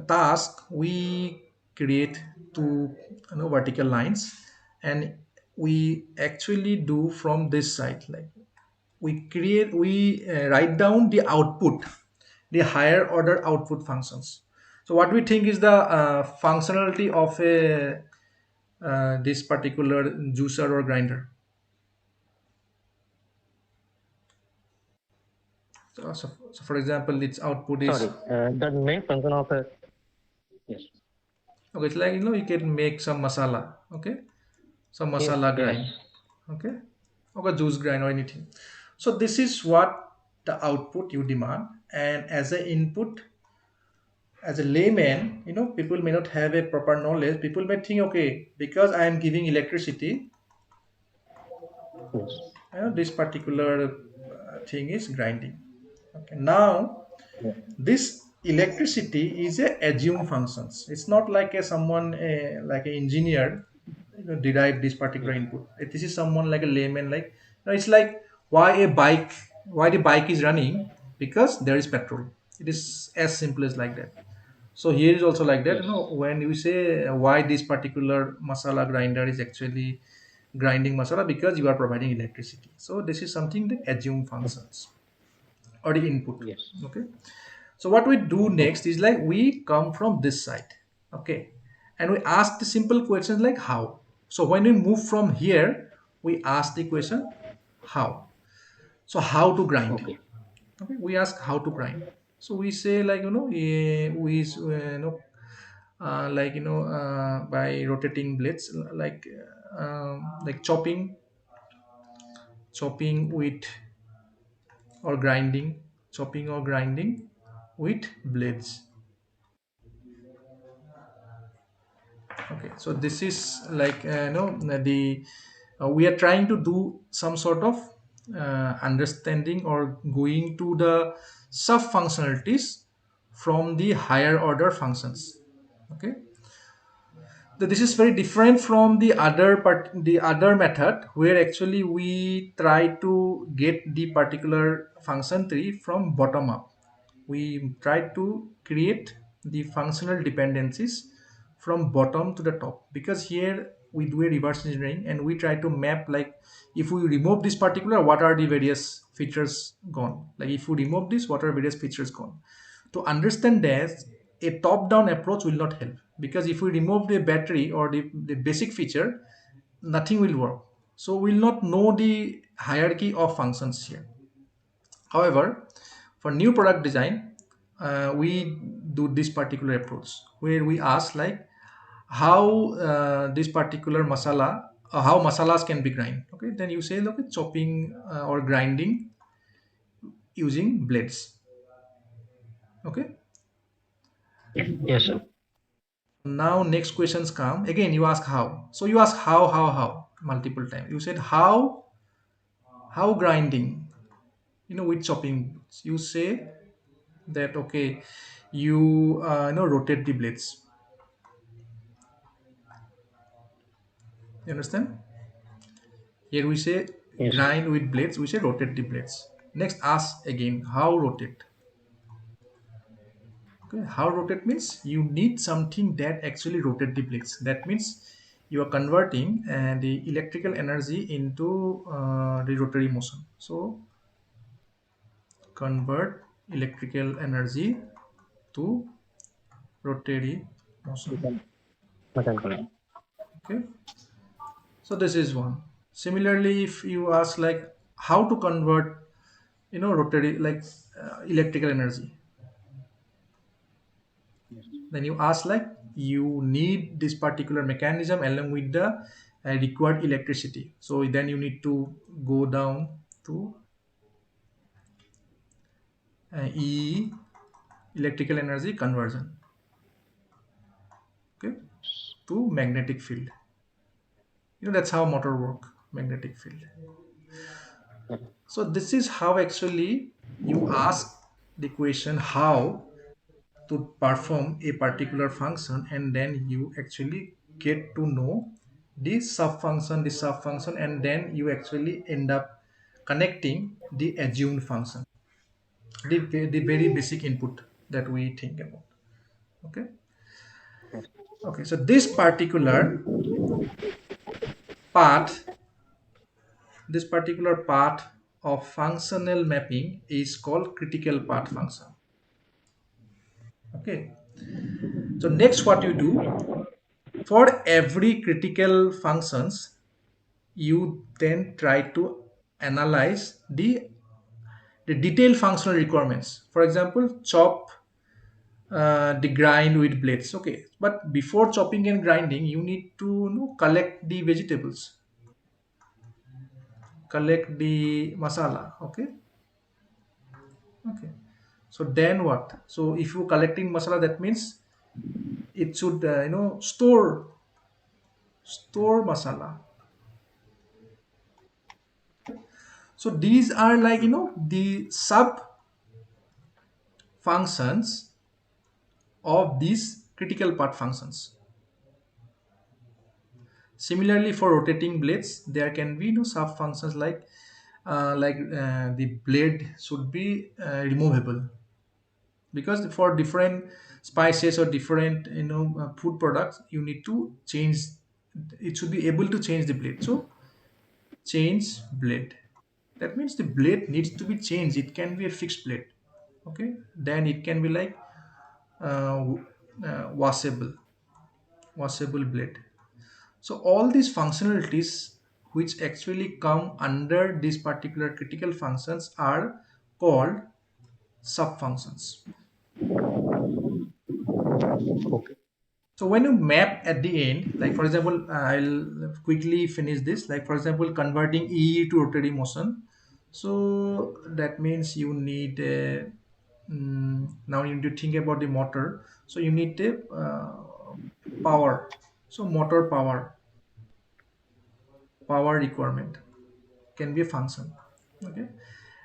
task, we create two vertical lines, and we actually do from this side, like we write down the output, the higher order output functions. So what we think is the functionality of a this particular juicer or grinder. So for example, its output is, Sorry. The main function of a, yes. Okay, it's like you can make some masala. Okay, some masala Yes. grind. Okay, or juice grind or anything. So this is what the output you demand, and as an input, as a layman, people may not have a proper knowledge. People may think, okay, because I am giving electricity, Yes. this particular thing is grinding. Okay, now Yeah. this electricity is a assumed functions. It's not like a someone like an engineer derive this particular Yes. input. This is someone like a layman, like it's like why the bike is running, because there is petrol. It is as simple as like that. So here is also like that. Yes. When you say why this particular masala grinder is actually grinding masala, because you are providing electricity. So this is something the assumed functions or the input. Yes. Okay. So what we do next is like we come from this side, okay, and we ask the simple questions like how. So when we move from here, we ask the question how. So how to grind? Okay. Okay, we ask how to grind. So we say like by rotating blades, like chopping with or grinding with blades. Okay, so this is like the we are trying to do some sort of understanding or going to the sub functionalities from the higher order functions. Okay, so this is very different from the other method, where actually we try to get the particular function tree from bottom up. We try to create the functional dependencies from bottom to the top, because here we do a reverse engineering and we try to map, like if we remove this particular, what are the various features gone, like if we remove this, what are various features gone. To understand that, a top down approach will not help, because if we remove the battery or the basic feature, nothing will work. So we'll not know the hierarchy of functions here. However, for new product design, we do this particular approach, where we ask like how this particular masala, how masalas can be grind. Okay, then you say, look, chopping or grinding using blades. Okay, Yes, sir. now next questions come again. You ask how. So you ask how multiple times. You said how grinding, with chopping. You say that, okay, you rotate the blades. You understand? Here we say Yes, sir. grind with blades, we say rotate the blades. Next, ask again how rotate. Okay, how rotate means you need something that actually rotate the blades. That means you are converting the electrical energy into the rotary motion. So convert electrical energy to rotary motion. Mechanical. Okay, so this is one. Similarly, if you ask like how to convert rotary, like electrical energy, Yes. then you ask like you need this particular mechanism along with the required electricity. So then you need to go down to e electrical energy conversion, okay, to magnetic field. That's how motor work, magnetic field. So this is how actually you ask the question how to perform a particular function, and then you actually get to know the sub function, and then you actually end up connecting the assumed function, the very basic input that we think about. Okay, okay, so part this particular part of functional mapping is called critical path function. Okay, so next what you do, for every critical functions, you then try to analyze the detailed functional requirements. For example, chop the grind with blades. Okay, but before chopping and grinding, you need to, collect the vegetables, collect the masala. Okay, okay. So then what? So if you collecting masala, that means it should, store masala. So these are like, the sub functions of these critical part functions. Similarly, for rotating blades, there can be no sub functions like, the blade should be removable, because for different spices or different, food products, you need to change. It should be able to change the blade. So change blade. That means the blade needs to be changed. It can be a fixed blade. Okay, then it can be like, washable blade. So all these functionalities which actually come under these particular critical functions are called sub functions. Okay. So when you map at the end, like for example, I'll quickly finish this. Like for example, converting E to rotary motion. So that means you need now you need to think about the motor. So you need a power. So motor power requirement can be a function. Okay,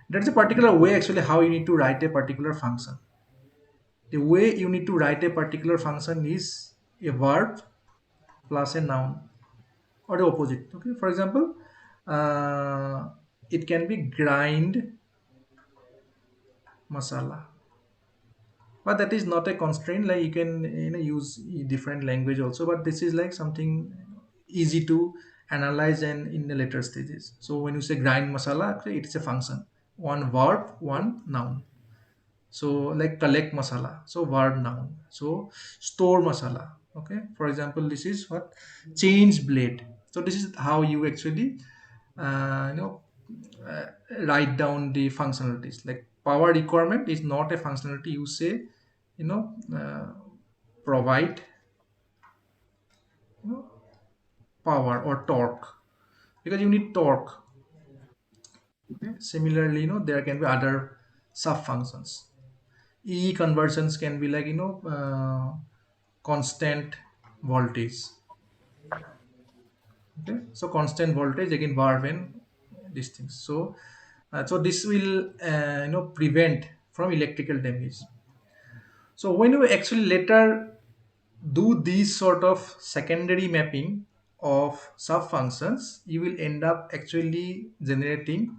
that's a particular way actually how you need to write a particular function. The way you need to write a particular function is a verb plus a noun, or the opposite. Okay, for example, uh, it can be grind masala, but that is not a constraint. Like you can, use different language also, but this is like something easy to analyze and in the later stages. So when you say grind masala, okay, it is a function, one verb, one noun. So like collect masala, so verb noun. So store masala. Okay, for example, this is what, change blade. So this is how you actually, uh, you know uh, write down the functionalities. Like power requirement is not a functionality. You say, you know provide, you know power or torque, because you need torque. Okay, similarly, there can be other sub functions. E conversions can be like, constant voltage. Okay, so constant voltage again, bar when these things. So this will, prevent from electrical damage. So when you actually later do these sort of secondary mapping of sub functions, you will end up actually generating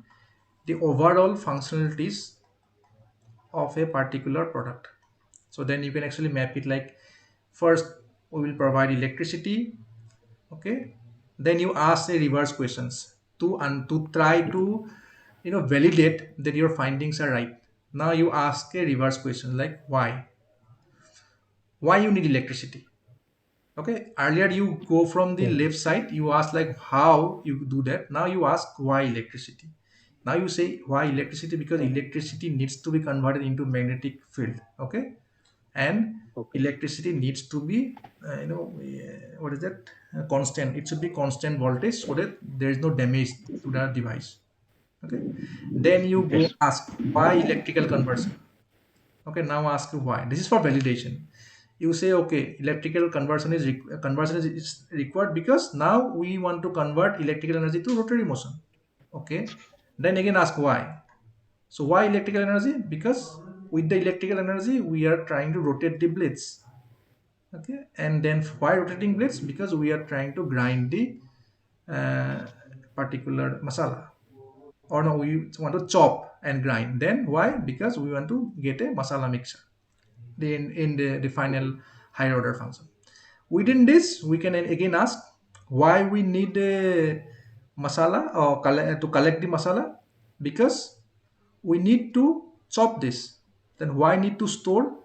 the overall functionalities of a particular product. So then you can actually map it like, first we will provide electricity. Okay, then you ask a reverse questions to, and to try to, validate that your findings are right. Now you ask a reverse question like, why you need electricity. Okay, earlier you go from the Hmm. left side, you ask like how you do that. Now you ask why electricity. Now you say why electricity, because Hmm. electricity needs to be converted into magnetic field. Okay, and Okay. electricity needs to be, what is that, constant. It should be constant voltage so that there is no damage to the device. Okay, then you go Yes. ask why electrical conversion. Okay, now ask you why. This is for validation. You say okay, electrical conversion is required because now we want to convert electrical energy to rotary motion. Okay, then again ask why. So why electrical energy? Because with the electrical energy we are trying to rotate the blades. Okay, and then why rotating blades? Because we are trying to grind the uh, particular masala, or no, we want to chop and grind. Then why? Because we want to get a masala mixture, in the final higher order function. Within this we can again ask why we need a masala, or to collect the masala, because we need to chop this. Then why need to store?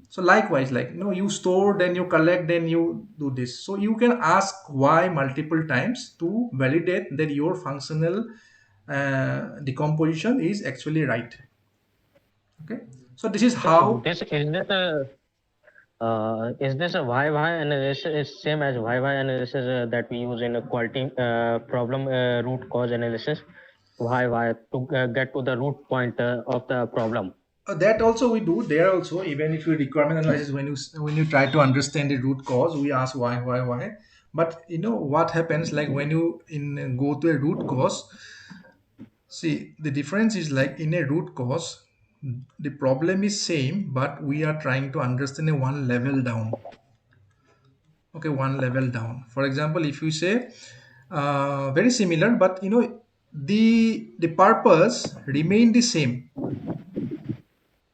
So likewise, like, you store, then you collect, then you do this. So you can ask why multiple times to validate that your functional decomposition is actually right. Okay, So this is So how. this is this a why analysis is same as why analysis that we use in a quality problem root cause analysis? Why to get to the root point of the problem. That also we do there also, even if you requirement analysis, when you try to understand the root cause, we ask why. But you know what happens, like when you in go to a root cause, see the difference is like in a root cause the problem is same, but we are trying to understand a one level down. Okay, one level down. For example, if you say very similar, but you know the purpose remain the same,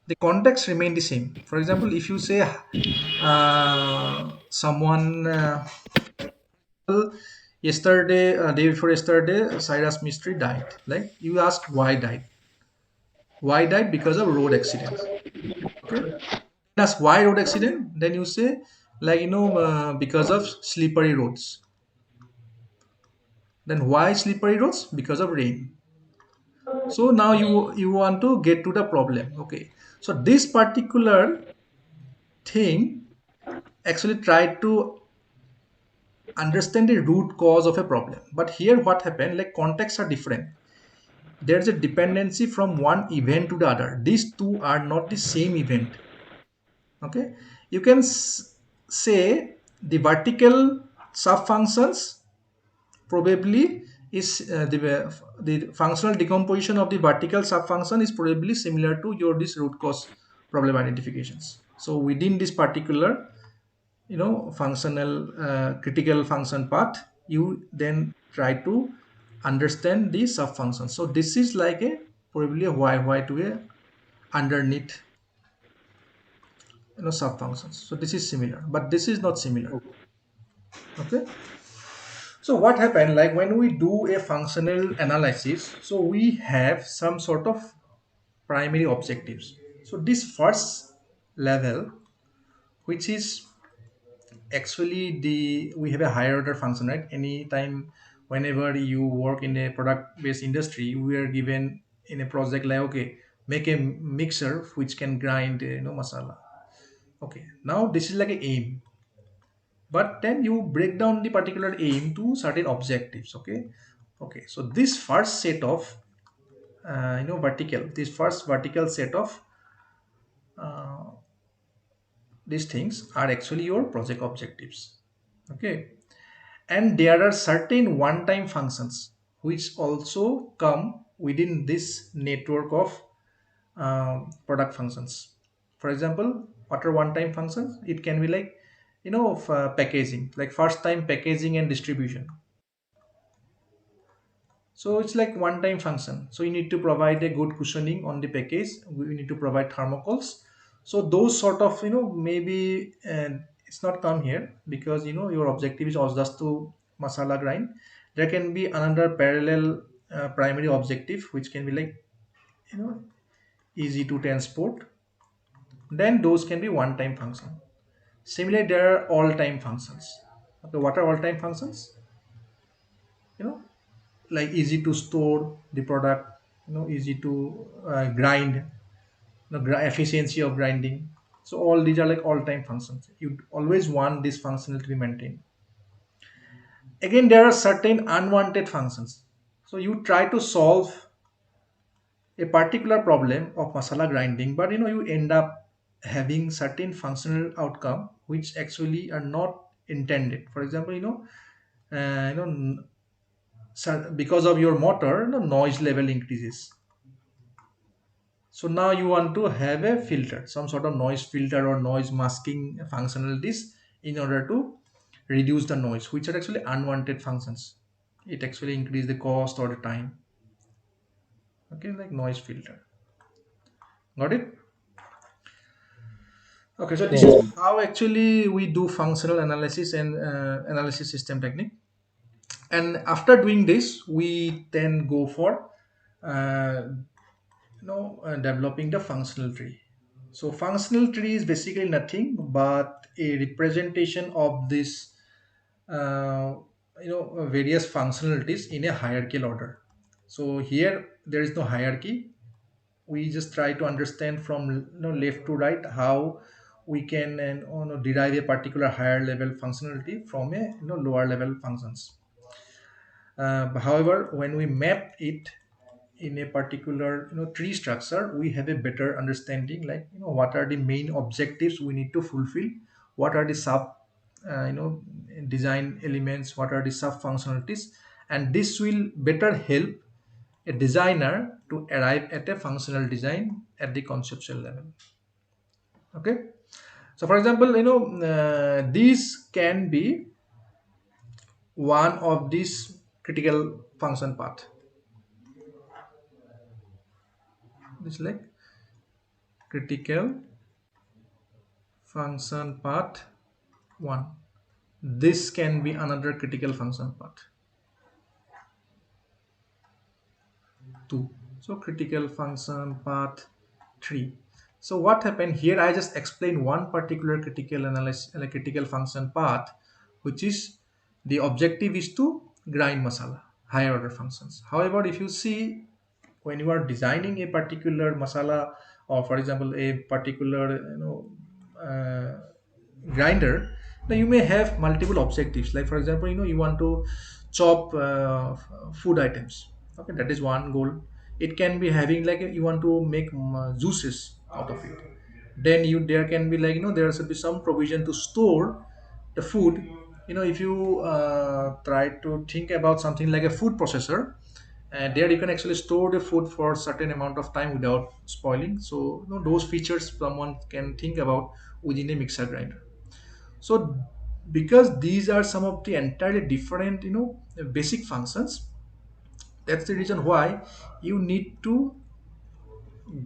the context remain the same. For example, if you say someone yesterday, day before yesterday, Cyrus Mystery died. Like you ask why died? Why died? Because of road accident. Okay. Ask why road accident? Then you say like because of slippery roads. Then why slippery roads? Because of rain. So now you want to get to the problem. Okay. So this particular thing actually try to understand the root cause of a problem. But here what happened, like contexts are different. There's a dependency from one event to the other. These two are not the same event. Okay, you can say the vertical sub functions probably is the functional decomposition of the vertical sub function is probably similar to your this root cause problem identifications. So within this particular functional critical function part, you then try to understand the sub functions. So this is like a probably a why to a underneath sub functions. So this is similar, but this is not similar. Okay, so what happened, like when we do a functional analysis, so we have some sort of primary objectives. So this first level, which is actually the we have a higher order function, right? Anytime whenever you work in a product based industry, we are given in a project like, okay, make a mixer which can grind masala. Okay, now this is like a aim, but then you break down the particular aim to certain objectives. Okay, okay, so this first set of vertical, this first vertical set of these things are actually your project objectives. Okay, and there are certain one-time functions which also come within this network of product functions. For example, what are one-time functions? It can be like of packaging, like first time packaging and distribution. So it's like one-time function. So you need to provide a good cushioning on the package. We need to provide thermocols. So those sort of maybe, and it's not come here because your objective is also just to masala grind. There can be another parallel primary objective which can be like you know easy to transport. Then those can be one-time function. Similarly, there are all-time functions. Okay, what are all-time functions? You know like easy to store the product, easy to grind, efficiency of grinding. So all these are like all-time functions. You always want this functionality to be maintained. Again, there are certain unwanted functions. So you try to solve a particular problem of masala grinding, but you end up having certain functional outcome which actually are not intended. For example, because of your motor, noise level increases. So now you want to have a filter, some sort of noise filter or noise masking functionalities in order to reduce the noise, which are actually unwanted functions. It actually increase the cost or the time. Okay, like noise filter. Got it? Okay, so this is Yeah. how actually we do functional analysis and analysis system technique. And after doing this, we then go for uh, developing the functional tree. So functional tree is basically nothing but a representation of this uh, various functionalities in a hierarchical order. So here there is no hierarchy. we just try to understand from left to right how we can derive a particular higher level functionality from a lower level functions. However, when we map it in a particular tree structure, we have a better understanding, like what are the main objectives we need to fulfill, what are the sub design elements, what are the sub functionalities, and this will better help a designer to arrive at a functional design at the conceptual level. Okay, so for example, these can be one of these critical function part. This like critical function part 1. This can be another critical function part 2. So critical function part 3. So what happened here, I just explained one particular critical analysis, like critical function path, which is the objective is to grind masala, higher order functions. However, if you see, when you are designing a particular masala, or for example a particular grinder, now you may have multiple objectives, like for example you want to chop food items. Okay, that is one goal. It can be having like you want to make juices out of it. Then you there can be like there should be some provision to store the food. If you try to think about something like a food processor, and there you can actually store the food for a certain amount of time without spoiling. So those features someone can think about within a mixer grinder. So because these are some of the entirely different basic functions, that's the reason why you need to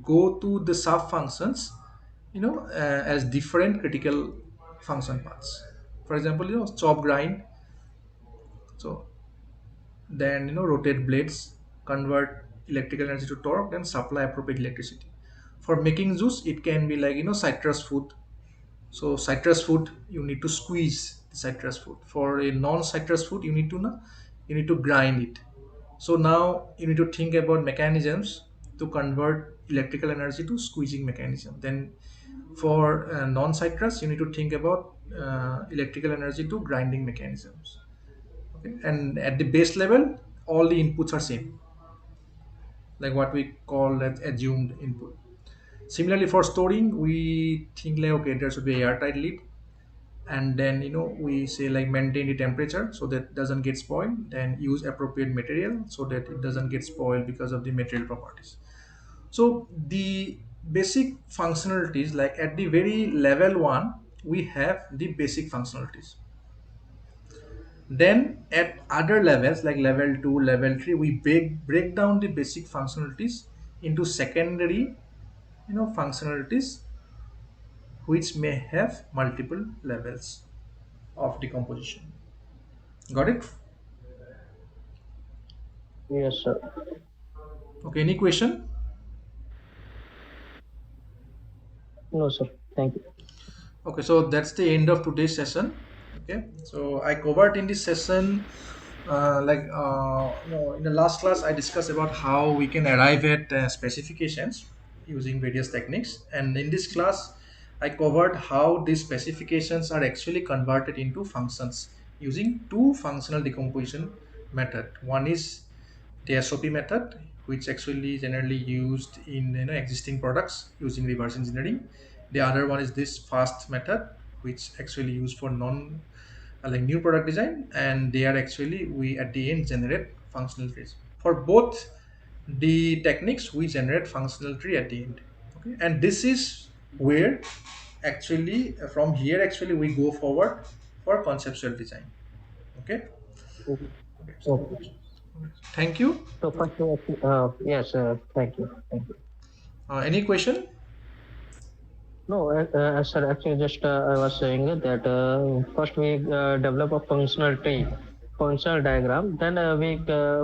go to the sub functions as different critical function parts. For example, chop, grind, so then rotate blades, convert electrical energy to torque, then supply appropriate electricity. For making juice, it can be like citrus fruit. So citrus fruit, you need to squeeze the citrus fruit. For a non-citrus fruit, you need to grind it. So now you need to think about mechanisms to convert electrical energy to squeezing mechanism. Then for non-citrus, you need to think about electrical energy to grinding mechanisms. Okay, and at the base level, all the inputs are same, like what we call as assumed input. Similarly, for storing, we think like okay, there should be airtight lid, and then we say like maintain the temperature so that doesn't get spoiled, then use appropriate material so that it doesn't get spoiled because of the material properties. So the basic functionalities, like at the very level 1 we have the basic functionalities. Then at other levels like level 2, level 3, we break down the basic functionalities into secondary functionalities, which may have multiple levels of decomposition. Got it? Yes, sir. Okay, any question? No, sir. Thank you. Okay, so that's the end of today's session. Okay, so I covered in this session, in the last class, I discussed about how we can arrive at specifications using various techniques, and in this class, I covered how these specifications are actually converted into functions using two functional decomposition method. One is the SOP method, which actually generally used in existing products using reverse engineering. The other one is this fast method, which actually used for non like new product design, and they are actually we at the end generate functional trees. For both the techniques, we generate functional tree at the end. Okay, and this is where actually from here actually we go forward for conceptual design. Okay. Okay. Okay. So Okay. thank you. So first, yes, thank you. Thank you. Any question? No, sir, actually, just I was saying that first we develop a functional tree, functional diagram, then we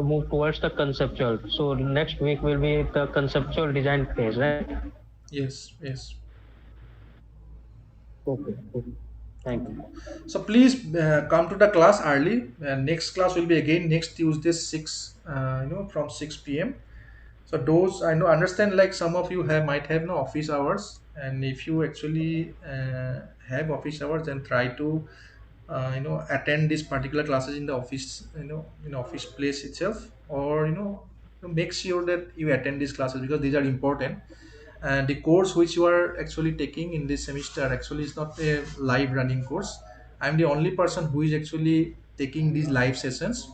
move towards the conceptual. So next week will be the conceptual design phase, right? Yes, yes. Okay. Okay. Thank Okay. you. So please come to the class early. Next class will be again next Tuesday 6, from 6 p.m. So those I know understand, like some of you have might have no office hours, and if you actually have office hours, then try to attend these particular classes in the office, in office place itself, or make sure that you attend these classes because these are important. And the course which you are actually taking in this semester actually is not a live running course. I'm the only person who is actually taking these live sessions.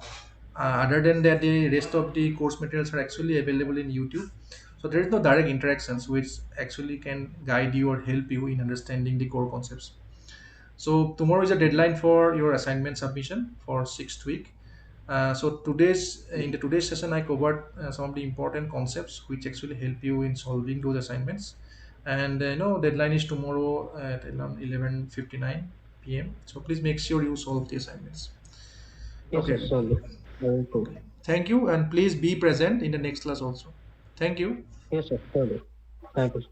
Other than that, the rest of the course materials are actually available in YouTube. So there is no direct interactions which actually can guide you or help you in understanding the core concepts. So tomorrow is a deadline for your assignment submission for sixth week. So today's in the today's session, I covered some of the important concepts which actually help you in solving those assignments. And deadline is tomorrow at 11:59 p.m. So please make sure you solve the assignments. Yes, Okay. yes, surely. I will do. Okay. Thank you, and please be present in the next class also. Thank you. Yes, sir, surely. Thank you.